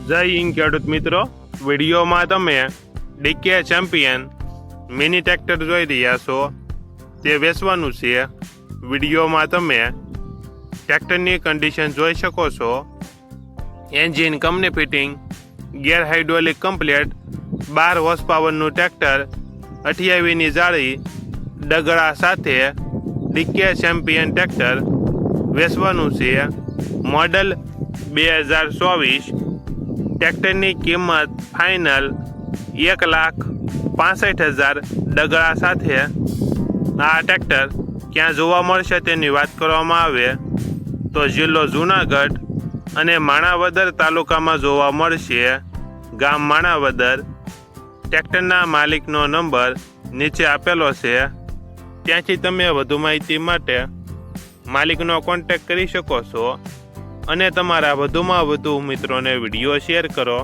જય હિન્દ ખેડૂત મિત્રો, વિડીયોમાં તમે ડીકે ચેમ્પિયન મિની ટ્રેક્ટર જોઈ રહ્યા છો. તે વેચવાનું છે. વિડીયોમાં તમે ટ્રેક્ટરની કન્ડિશન જોઈ શકો છો. એન્જિન કંપની ફિટિંગ, ગેર હાઇડ્રોલિક કમ્પ્લેટ, 12 હોર્સ પાવરનું ટ્રેક્ટર, 28ની જાળી, ડગડા સાથે ડીકે ચેમ્પિયન ટ્રેક્ટર વેચવાનું છે. મોડલ 2024. ટ્રેક્ટરની કિંમત ફાઇનલ 1,65,000 ડગડા સાથે. આ ટ્રેક્ટર ક્યાં જોવા મળશે તેની વાત કરવામાં આવે તો જિલ્લો જૂનાગઢ અને માણાવદર તાલુકામાં જોવા મળશે. ગામ માણાવદર. ટ્રેક્ટરના માલિકનો નંબર નીચે આપેલો છે, ત્યાંથી તમે વધુ માહિતી માટે માલિકનો કોન્ટેક્ટ કરી શકો છો અને તમારા વધુમાં વધુ મિત્રોને વિડીયો શેર કરો.